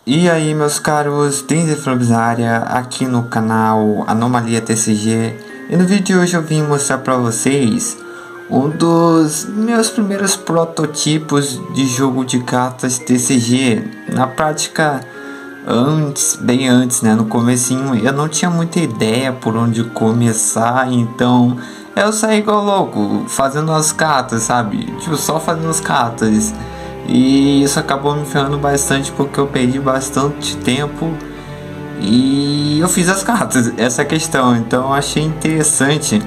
E aí, meus caros, Denzel Área aqui no canal Anomalia TCG. E no vídeo de hoje eu vim mostrar para vocês um dos meus primeiros prototipos de jogo de cartas TCG. Na prática, bem antes, né, no comecinho, eu não tinha muita ideia por onde começar, então eu saí igual louco, fazendo as cartas, sabe? Tipo, só fazendo as cartas. E isso acabou me ferrando bastante porque eu perdi bastante tempo e eu fiz as cartas, essa é a questão. Então eu achei interessante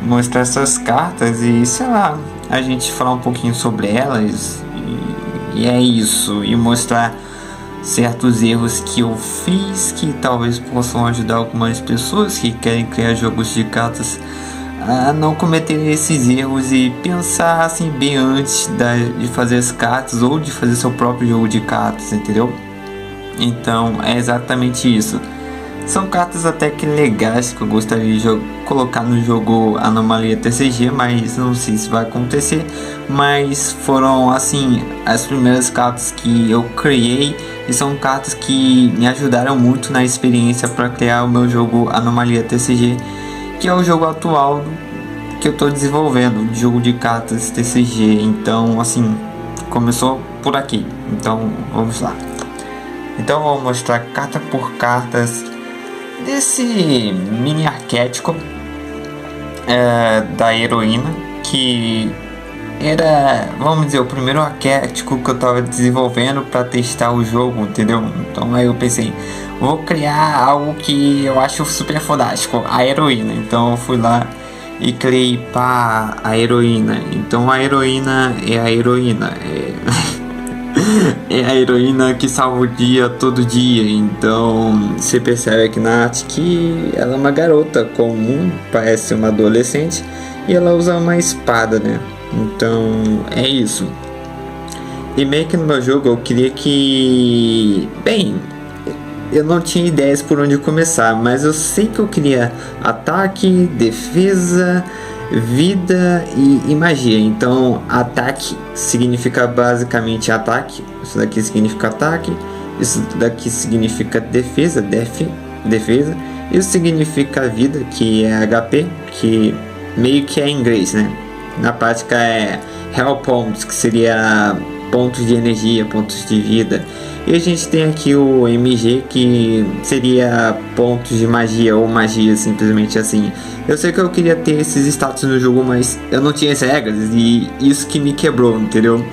mostrar essas cartas e, sei lá, a gente falar um pouquinho sobre elas e é isso. E mostrar certos erros que eu fiz que talvez possam ajudar algumas pessoas que querem criar jogos de cartas a não cometer esses erros e pensar assim bem antes de fazer as cartas ou de fazer seu próprio jogo de cartas, entendeu? Então é exatamente isso. São cartas até que legais que eu gostaria de colocar no jogo Anomalia TCG, mas não sei se vai acontecer. Mas foram assim as primeiras cartas que eu criei e são cartas que me ajudaram muito na experiência para criar o meu jogo Anomalia TCG, que é o jogo atual que eu estou desenvolvendo, de jogo de cartas TCG. Então, assim, começou por aqui. Então, vamos lá. Então, vou mostrar carta por cartas desse mini arquétipo da heroína, que era, vamos dizer, o primeiro arquétipo que eu estava desenvolvendo para testar o jogo, entendeu? Então, aí eu pensei, vou criar algo que eu acho super fodástico, a heroína. Então eu fui lá e criei a heroína. Então a heroína é a heroína. É a heroína que salva o dia todo dia. Então você percebe aqui na arte que ela é uma garota comum, parece uma adolescente, e ela usa uma espada, né? Então é isso. E meio que no meu jogo eu queria que... Bem, eu não tinha ideias por onde começar, mas eu sei que eu queria ataque, defesa, vida e magia. Então ataque significa basicamente ataque, isso daqui significa ataque, isso daqui significa defesa, defesa, isso significa vida, que é HP, que meio que é em inglês, né? Na prática é Health Points, que seria pontos de energia, pontos de vida. E a gente tem aqui o MG, que seria pontos de magia ou magia, simplesmente assim. Eu sei que eu queria ter esses status no jogo, mas eu não tinha as regras e isso que me quebrou, entendeu?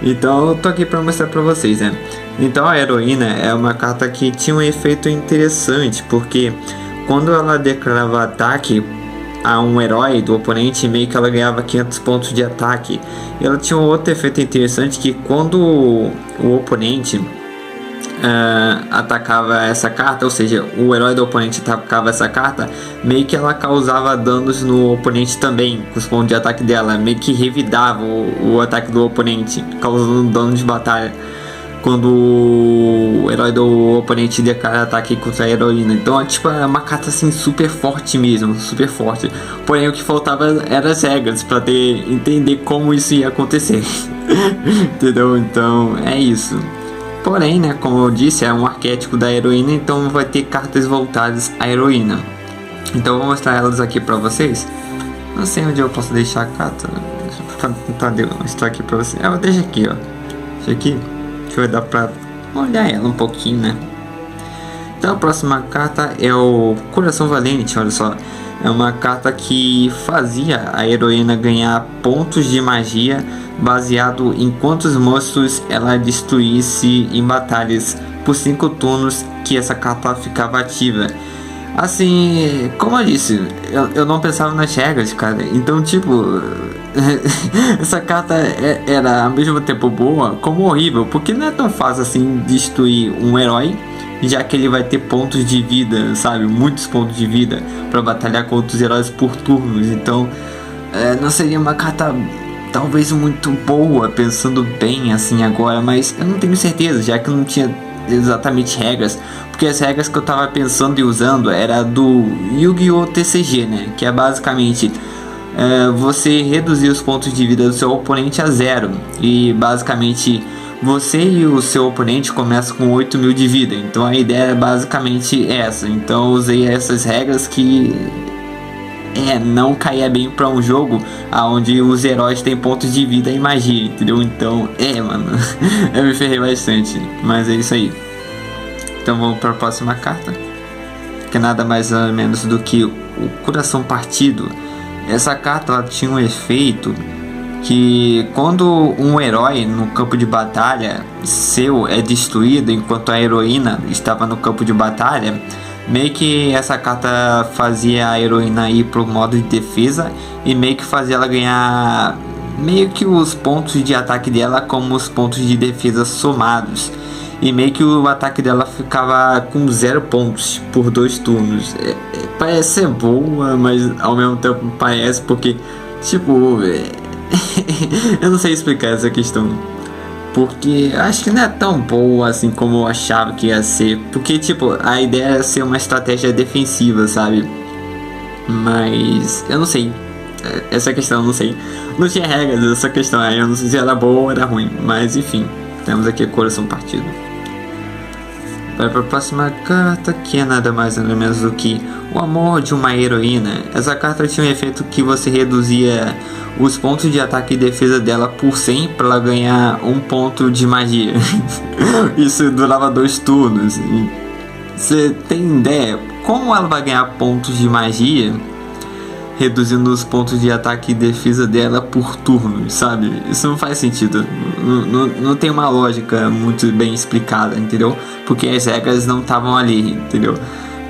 Então eu tô aqui para mostrar para vocês, né? Então a heroína é uma carta que tinha um efeito interessante, porque quando ela declarava ataque a um herói do oponente, meio que ela ganhava 500 pontos de ataque. E ela tinha um outro efeito interessante, que quando o oponente atacava essa carta, ou seja, o herói do oponente atacava essa carta, meio que ela causava danos no oponente também, com os pontos de ataque dela, meio que revidava o ataque do oponente, causando dano de batalha quando o herói do oponente declara ataque contra a heroína. Então tipo, é uma carta assim super forte mesmo, super forte. Porém o que faltava eram as regras para entender como isso ia acontecer. Entendeu? Então é isso. Porém, né, como eu disse, é um arquétipo da heroína, então vai ter cartas voltadas à heroína. Então eu vou mostrar elas aqui para vocês. Não sei onde eu posso deixar a carta. Deixa eu mostrar aqui para vocês. Eu deixo aqui, ó. Deixa aqui. Que vai dar pra olhar ela um pouquinho, né? Então a próxima carta é o Coração Valente, olha só. É uma carta que fazia a heroína ganhar pontos de magia baseado em quantos monstros ela destruísse em batalhas por 5 turnos que essa carta ficava ativa. Assim, como eu disse, eu não pensava nas regras, cara. Então tipo... essa carta era ao mesmo tempo boa como horrível, porque não é tão fácil assim destruir um herói, já que ele vai ter pontos de vida, sabe, muitos pontos de vida para batalhar com outros heróis por turnos. Então não seria uma carta talvez muito boa, pensando bem assim agora, mas eu não tenho certeza, já que não tinha exatamente regras, porque as regras que eu tava pensando e usando era do Yu-Gi-Oh! TCG, né, que é basicamente você reduzir os pontos de vida do seu oponente a 0 e basicamente você e o seu oponente começam com 8.000 de vida. Então a ideia é basicamente essa. Então eu usei essas regras que não caía bem pra um jogo onde os heróis têm pontos de vida e magia, entendeu? Então, mano, eu me ferrei bastante, mas é isso aí. Então vamos para a próxima carta, que é nada mais ou menos do que o Coração Partido. Essa carta ela tinha um efeito que quando um herói no campo de batalha seu é destruído enquanto a heroína estava no campo de batalha, meio que essa carta fazia a heroína ir pro modo de defesa e meio que fazia ela ganhar meio que os pontos de ataque dela como os pontos de defesa somados. E meio que o ataque dela ficava com 0 pontos por 2 turnos. Parece ser boa, mas ao mesmo tempo parece porque, tipo, eu não sei explicar essa questão. Porque acho que não é tão boa assim como eu achava que ia ser. Porque, tipo, a ideia é ser uma estratégia defensiva, sabe? Mas eu não sei. Essa questão eu não sei. Não tinha regras dessa questão aí. Eu não sei se era boa ou era ruim. Mas enfim, temos aqui Coração Partido. Vai para a próxima carta, que é nada mais nada menos do que o Amor de uma Heroína. Essa carta tinha um efeito que você reduzia os pontos de ataque e defesa dela por 100 para ela ganhar 1 ponto de magia. Isso durava 2 turnos. Você tem ideia como ela vai ganhar pontos de magia reduzindo os pontos de ataque e defesa dela por turno, sabe? Isso não faz sentido. Não tem uma lógica muito bem explicada, entendeu? Porque as regras não estavam ali, entendeu?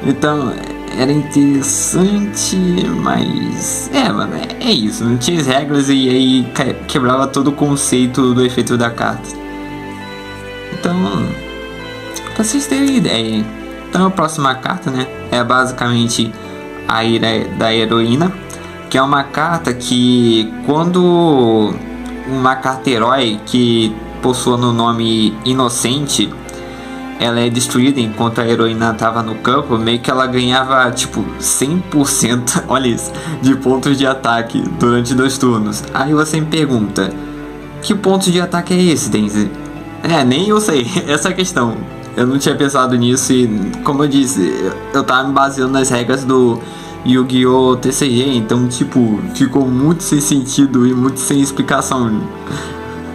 Então, era interessante, mas... mano, é isso. Não tinha as regras e aí quebrava todo o conceito do efeito da carta. Então, pra vocês terem ideia. Então, a próxima carta, né? É basicamente a Ira da Heroína, que é uma carta que quando uma carta herói que possua no nome Inocente, ela é destruída enquanto a heroína estava no campo, meio que ela ganhava tipo 100%, olha isso, de pontos de ataque durante 2 turnos. Aí você me pergunta, que pontos de ataque é esse, Denzi? Nem eu sei, essa é a questão. Eu não tinha pensado nisso e, como eu disse, eu tava me baseando nas regras do Yu-Gi-Oh! TCG, então, tipo, ficou muito sem sentido e muito sem explicação.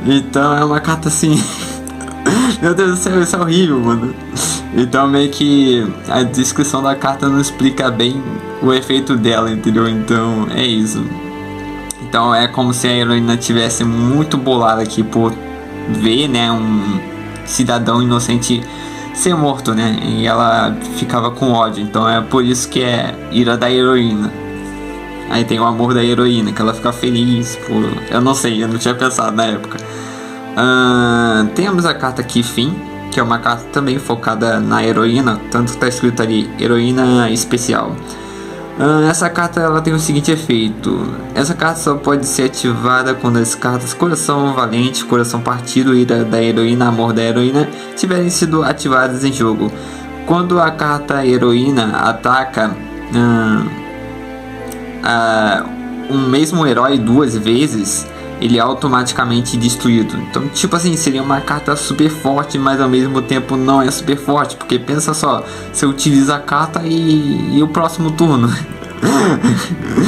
Então, é uma carta assim... Meu Deus do céu, isso é horrível, mano. Então, meio que a descrição da carta não explica bem o efeito dela, entendeu? Então, é isso. Então, é como se a heroína tivesse muito bolada aqui por ver, né, um cidadão inocente ser morto, né? E ela ficava com ódio. Então é por isso que é ira da heroína. Aí tem o amor da heroína, que ela fica feliz por... Eu não sei, eu não tinha pensado na época. Temos a carta aqui, Fim, que é uma carta também focada na heroína. Tanto que tá escrito ali, heroína especial. Essa carta ela tem o seguinte efeito. Essa carta só pode ser ativada quando as cartas Coração Valente, Coração Partido, Ira da Heroína, Amor da Heroína tiverem sido ativadas em jogo. Quando a carta Heroína ataca um mesmo herói 2 vezes, ele é automaticamente destruído. Então, tipo assim, seria uma carta super forte, mas ao mesmo tempo não é super forte, porque pensa só, você utiliza a carta e o próximo turno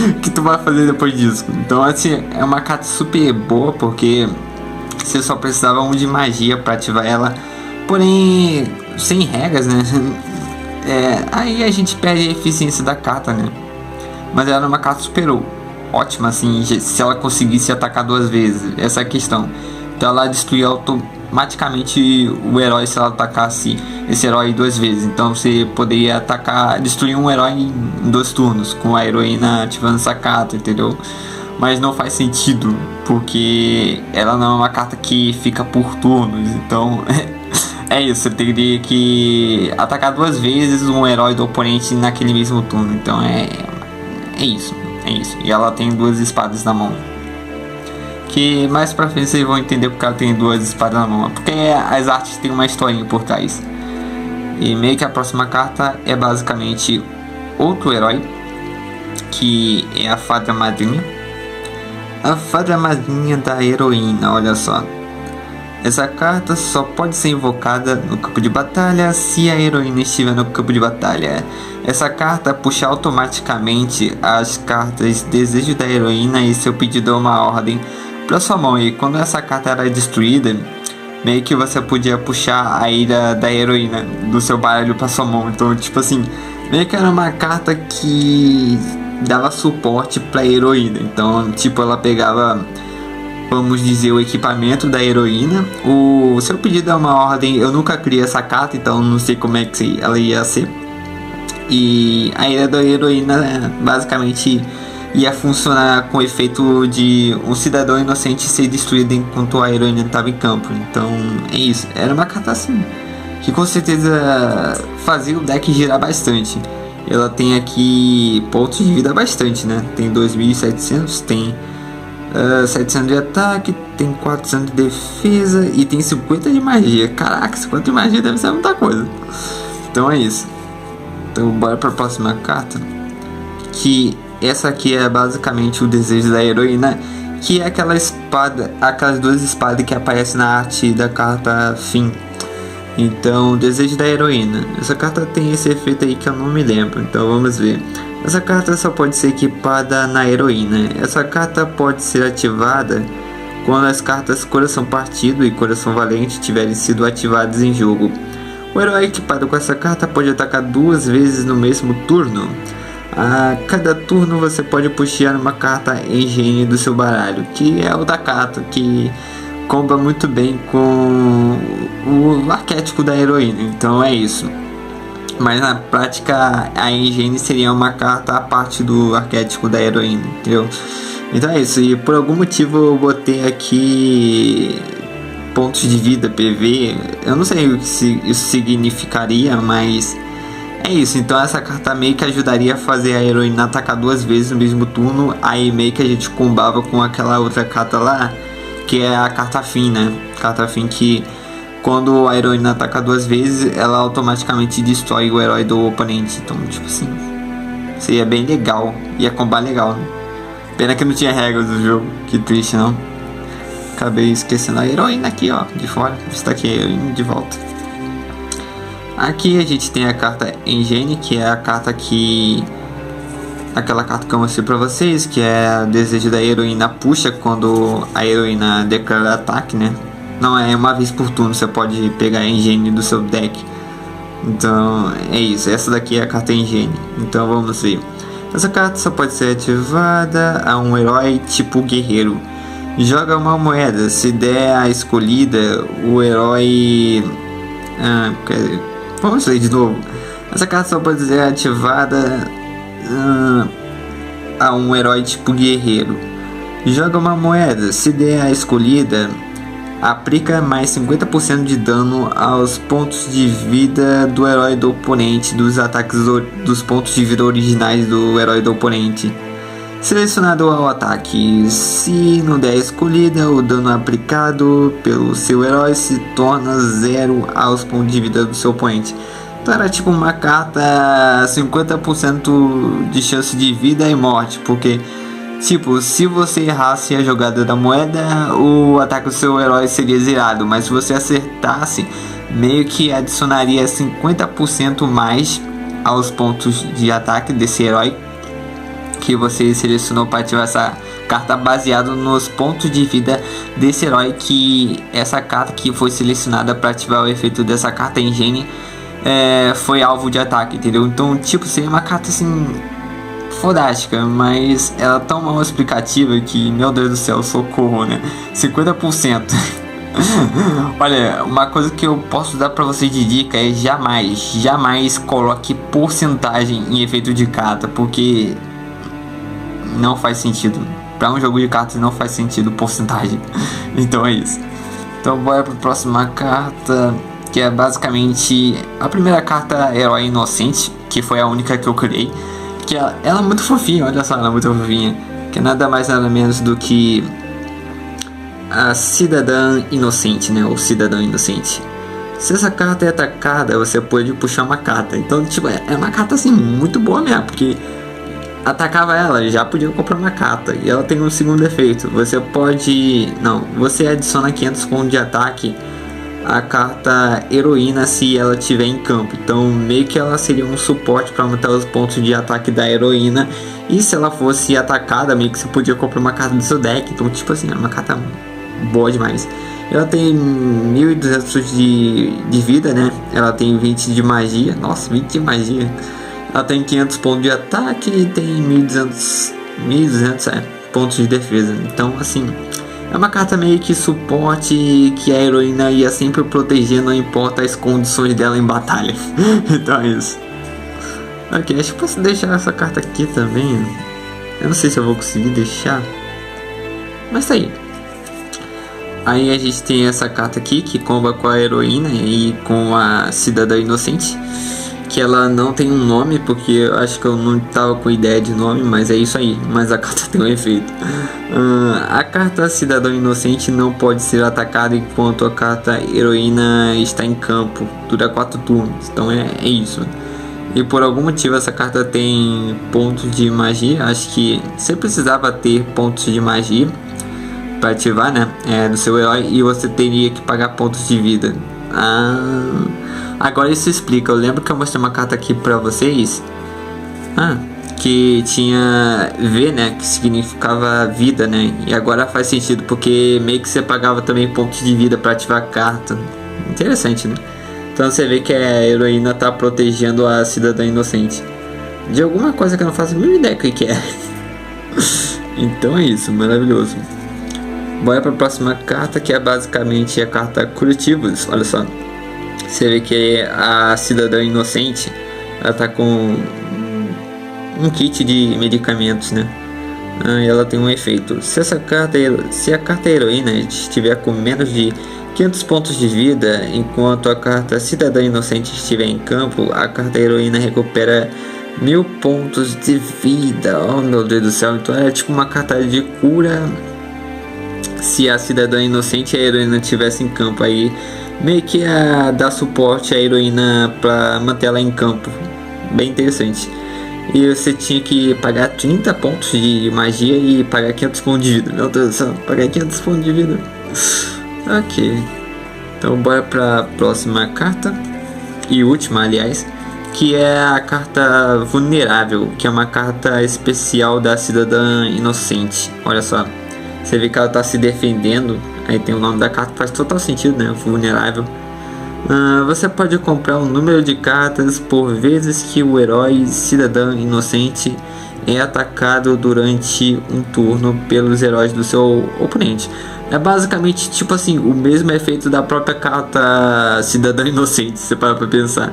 o que tu vai fazer depois disso? Então, assim, é uma carta super boa, porque você só precisava de magia para ativar ela, porém sem regras, né? Aí a gente perde a eficiência da carta, né? Mas ela é uma carta super ótima, assim, se ela conseguisse atacar 2 vezes, essa é a questão. Então ela destruía automaticamente o herói se ela atacasse esse herói 2 vezes. Então você poderia destruir um herói em 2 turnos, com a heroína ativando essa carta, entendeu? Mas não faz sentido, porque ela não é uma carta que fica por turnos, então... É isso, você teria que atacar 2 vezes um herói do oponente naquele mesmo turno. Então é isso. E ela tem 2 espadas na mão. Que mais pra frente vocês vão entender porque ela tem 2 espadas na mão. Porque as artes têm uma historinha por trás. E meio que a próxima carta é basicamente outro herói, que é a Fada Madrinha. A Fada Madrinha da Heroína, olha só. Essa carta só pode ser invocada no campo de batalha se a heroína estiver no campo de batalha. Essa carta puxa automaticamente as cartas Desejo da Heroína e seu pedido é uma ordem para sua mão. E quando essa carta era destruída, meio que você podia puxar a ira da heroína do seu baralho para sua mão. Então, tipo assim, meio que era uma carta que dava suporte para a heroína. Então, tipo, ela pegava, vamos dizer, o equipamento da heroína. O seu pedido é uma ordem. Eu nunca criei essa carta, então não sei como é que ela ia ser. E a ira da heroína basicamente ia funcionar com o efeito de um cidadão inocente ser destruído enquanto a heroína estava em campo. Então é isso. Era uma carta assim que com certeza fazia o deck girar bastante. Ela tem aqui pontos de vida bastante, né? Tem 2.700, tem 700 de ataque, tem 400 de defesa e tem 50 de magia. Caraca, 50 de magia deve ser muita coisa. Então é isso. Então bora para a próxima carta, que essa aqui é basicamente o Desejo da Heroína, que é aquela espada, aquelas duas espadas que aparecem na arte da carta fim. Então, Desejo da Heroína, essa carta tem esse efeito aí que eu não me lembro, então vamos ver. Essa carta só pode ser equipada na heroína. Essa carta pode ser ativada quando as cartas Coração Partido e Coração Valente tiverem sido ativadas em jogo. O herói equipado com essa carta pode atacar 2 vezes no mesmo turno. A cada turno você pode puxar uma carta Engine do seu baralho, que é o da carta, que comba muito bem com o arquétipo da heroína. Então é isso. Mas na prática a Engine seria uma carta à parte do arquétipo da heroína, entendeu? Então é isso. E por algum motivo eu botei aqui pontos de vida, PV. Eu não sei o que isso significaria, mas é isso. Então essa carta meio que ajudaria a fazer a heroína atacar 2 vezes no mesmo turno. Aí meio que a gente combava com aquela outra carta lá, que é a carta fim, né? Carta fim que quando a heroína ataca 2 vezes, ela automaticamente destrói o herói do oponente. Então, tipo assim, seria bem legal. Ia combar legal, né? Pena que não tinha regras do jogo. Que triste, não? Acabei esquecendo a heroína aqui, ó, de fora. Está aqui a heroína de volta. Aqui a gente tem a carta Engine, que é a carta que... aquela carta que eu mostrei pra vocês, que é o Desejo da Heroína puxa quando a heroína declara ataque, né? Não, é uma vez por turno, você pode pegar a Engine do seu deck. Então é isso, essa daqui é a carta Engine. Então vamos ver. Essa carta só pode ser ativada a um herói tipo guerreiro. Joga uma moeda, se der a escolhida, o herói... vamos ler de novo. Essa carta só pode ser ativada a um herói tipo guerreiro. Joga uma moeda, se der a escolhida, aplica mais 50% de dano aos pontos de vida do herói do oponente dos ataques dos pontos de vida originais do herói do oponente. Selecionado ao ataque, se não der a escolhida, o dano aplicado pelo seu herói se torna 0 aos pontos de vida do seu oponente. Então era tipo uma carta 50% de chance de vida e morte, porque tipo, se você errasse a jogada da moeda, o ataque do seu herói seria zerado, mas se você acertasse, meio que adicionaria 50% mais aos pontos de ataque desse herói que você selecionou para ativar essa carta, baseado nos pontos de vida desse herói, que essa carta que foi selecionada para ativar o efeito dessa carta Engine foi alvo de ataque, entendeu? Então tipo, seria uma carta assim fodástica, mas ela é tão mal explicativa que, meu Deus do céu, socorro, né? 50%. Olha, uma coisa que eu posso dar pra vocês de dica é jamais coloque porcentagem em efeito de carta, porque não faz sentido. Pra um jogo de cartas não faz sentido porcentagem. Então é isso. Então bora pra próxima carta, que é basicamente a primeira carta Herói Inocente, que foi a única que eu criei. Que ela é muito fofinha, olha só, ela é muito fofinha. Que é nada mais nada menos do que a Cidadã Inocente, né? O Cidadão Inocente. Se essa carta é atacada, você pode puxar uma carta. Então, tipo, é uma carta assim muito boa mesmo, porque atacava ela, já podia comprar uma carta. E ela tem um segundo efeito. Você pode... Não, você adiciona 500 pontos de ataque a carta heroína se ela estiver em campo. Então meio que ela seria um suporte para aumentar os pontos de ataque da heroína. E se ela fosse atacada, meio que você podia comprar uma carta do seu deck. Então tipo assim, era uma carta boa demais. Ela tem 1200 de vida, né? Ela tem 20 de magia. Nossa, 20 de magia. Ela tem 500 pontos de ataque e tem 1200 pontos de defesa. Então assim, é uma carta meio que suporte que a heroína ia sempre proteger, não importa as condições dela em batalha. Então é isso. Ok, acho que posso deixar essa carta aqui também. Eu não sei se eu vou conseguir deixar, mas tá aí. Aí a gente tem essa carta aqui que comba com a heroína e com a cidadã inocente, que ela não tem um nome, porque eu acho que eu não tava com ideia de nome, mas é isso aí. Mas a carta tem um efeito. A carta Cidadão Inocente não pode ser atacada enquanto a carta Heroína está em campo. Dura 4 turnos, então é isso. E por algum motivo essa carta tem pontos de magia. Acho que você precisava ter pontos de magia para ativar, né? Do seu herói, e você teria que pagar pontos de vida. Agora isso explica. Eu lembro que eu mostrei uma carta aqui pra vocês que tinha V, né, que significava vida, né, e agora faz sentido porque meio que você pagava também pontos de vida pra ativar a carta. Interessante, né? Então você vê que a heroína tá protegendo a cidadã inocente de alguma coisa que eu não faço a mínima ideia do que é. Então é isso, maravilhoso. Bora pra próxima carta, que é basicamente a carta Curativos. Olha só, você vê que a cidadã inocente, ela tá com um kit de medicamentos, né? E ela tem um efeito. Se a carta heroína estiver com menos de 500 pontos de vida, enquanto a carta cidadã inocente estiver em campo, a carta heroína recupera 1000 pontos de vida. Oh meu Deus do céu, então é tipo uma carta de cura se a cidadã inocente e a heroína estivessem em campo. Aí meio que dá suporte à heroína para manter ela em campo. Bem interessante. E você tinha que pagar 30 pontos de magia e pagar 500 pontos de vida. Meu Deus do céu, pagar 500 pontos de vida. Ok. Então bora para a próxima carta. E última, aliás, que é a carta Vulnerável, que é uma carta especial da cidadã inocente. Olha só, você vê que ela está se defendendo. Aí tem o nome da carta, faz total sentido, né? Vulnerável. Você pode comprar um número de cartas por vezes que o herói cidadã inocente é atacado durante um turno pelos heróis do seu oponente. É basicamente tipo assim, o mesmo efeito da própria carta cidadã inocente, se você parar pra pensar.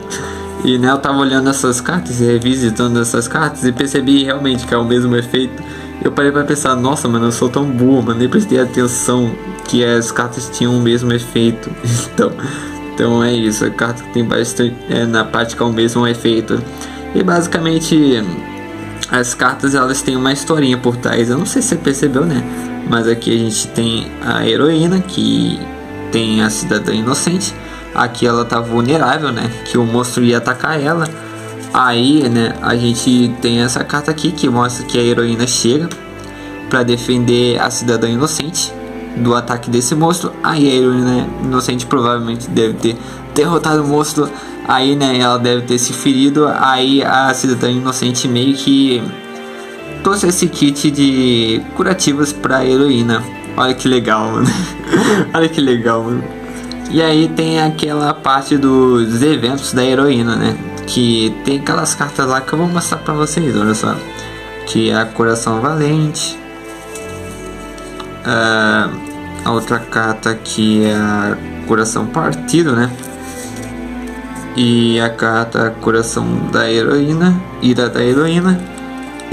E né, eu tava olhando essas cartas e revisitando essas cartas e percebi realmente que é o mesmo efeito. Eu parei pra pensar, nossa mano, eu sou tão burro, mas nem prestei atenção que as cartas tinham o mesmo efeito. Então é isso, a carta tem bastante, na prática o mesmo efeito. E basicamente as cartas elas têm uma historinha por trás. Eu não sei se você percebeu, né? Mas aqui a gente tem a heroína, que tem a cidadã inocente. Aqui ela tá vulnerável, né? Que o monstro ia atacar ela. Aí, né, a gente tem essa carta aqui que mostra que a heroína chega para defender a cidadã inocente do ataque desse monstro. Aí a heroína inocente provavelmente deve ter derrotado o monstro. Aí, né, ela deve ter se ferido. Aí a cidadã inocente meio que trouxe esse kit de curativos pra heroína. Olha que legal, mano. Olha que legal, mano. E aí tem aquela parte dos eventos da heroína, né? Que tem aquelas cartas lá que eu vou mostrar pra vocês, olha só. Que é a Coração Valente. A outra carta aqui é a Coração Partido, né? E a carta Coração da Heroína, Ira da Heroína.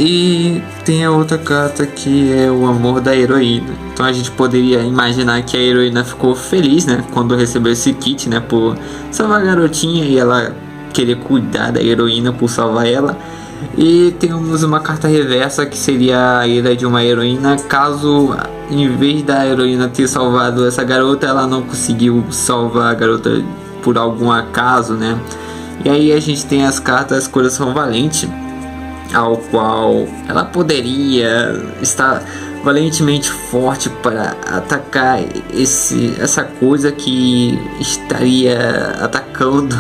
E tem a outra carta que é o Amor da Heroína. Então a gente poderia imaginar que a heroína ficou feliz, né, quando recebeu esse kit, né, por salvar a garotinha e ela querer cuidar da heroína por salvar ela. E temos uma carta reversa que seria a ira de uma heroína caso, em vez da heroína ter salvado essa garota, ela não conseguiu salvar a garota por algum acaso, né? E aí a gente tem as cartas Coração Valente, ao qual ela poderia estar valentemente forte para atacar essa coisa que estaria atacando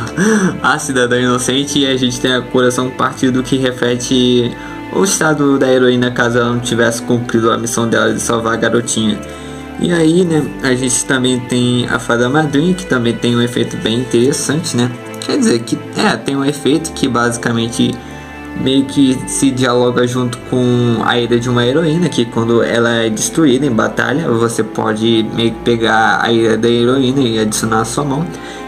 a cidadã inocente, e a gente tem a coração partido, que reflete o estado da heroína caso ela não tivesse cumprido a missão dela de salvar a garotinha. E aí, né, a gente também tem a Fada Madrinha, que também tem um efeito bem interessante, né? Quer dizer que tem um efeito que basicamente meio que se dialoga junto com a ira de uma heroína, que quando ela é destruída em batalha, você pode meio que pegar a ira da heroína e adicionar a sua mão.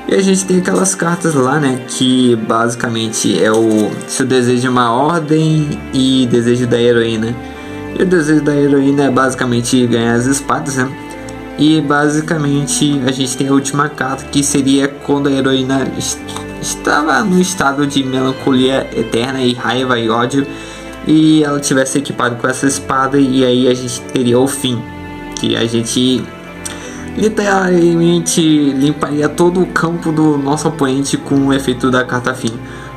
E a gente tem aquelas cartas lá, né, que basicamente é o seu desejo de uma ordem e desejo da heroína. E o desejo da heroína é basicamente ganhar as espadas, né? E basicamente a gente tem a última carta, que seria quando a heroína estava no estado de melancolia eterna e raiva e ódio, e ela tivesse equipado com essa espada, e aí a gente teria o fim, que a gente literalmente limparia todo o campo do nosso oponente com o efeito da carta fim.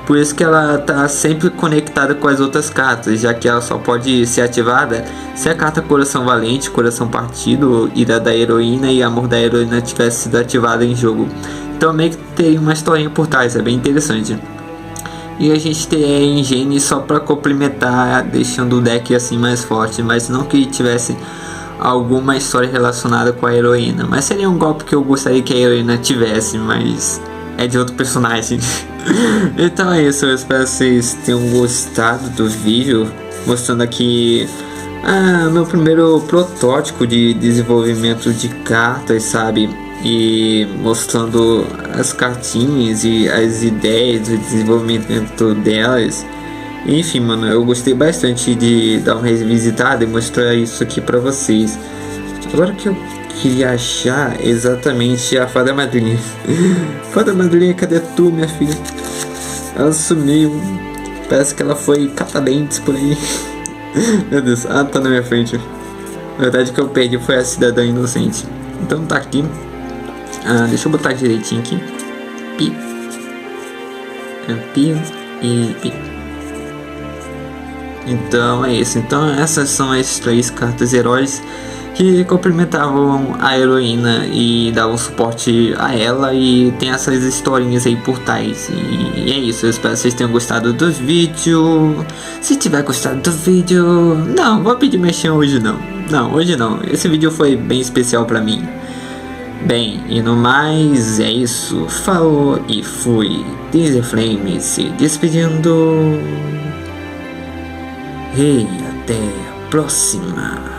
Por isso que ela está sempre conectada com as outras cartas, já que ela só pode ser ativada se a carta Coração Valente, Coração Partido, Ira da Heroína e Amor da Heroína tivesse sido ativada em jogo. Então meio que tem uma historinha por trás, é bem interessante. E a gente tem a Engine só para complementar, deixando o deck assim mais forte, mas não que tivesse alguma história relacionada com a heroína. Mas seria um golpe que eu gostaria que a heroína tivesse, mas é de outro personagem. Então é isso, eu espero que vocês tenham gostado do vídeo, mostrando aqui meu primeiro protótipo de desenvolvimento de cartas, sabe? E mostrando as cartinhas e as ideias do desenvolvimento delas. Enfim, mano, eu gostei bastante de dar uma revisitada e mostrar isso aqui pra vocês. Agora que eu queria achar exatamente a Fada Madrinha. Fada Madrinha, cadê tu, minha filha? Ela sumiu. Parece que ela foi catadentes por aí. Meu Deus, tá na minha frente. Na verdade, o que eu perdi foi a Cidadã Inocente. Então tá aqui. Deixa eu botar direitinho aqui. Pi. Pi e pi. Então é isso. Então essas são as 3 cartas heróis que complementavam a heroína e davam suporte a ela, e tem essas historinhas aí por trás. E é isso, eu espero que vocês tenham gostado do vídeo. Se tiver gostado do vídeo, não vou pedir mexer hoje não, hoje não, esse vídeo foi bem especial pra mim. Bem, e no mais é isso, falou e fui. Diesel Flame se despedindo. E até a próxima.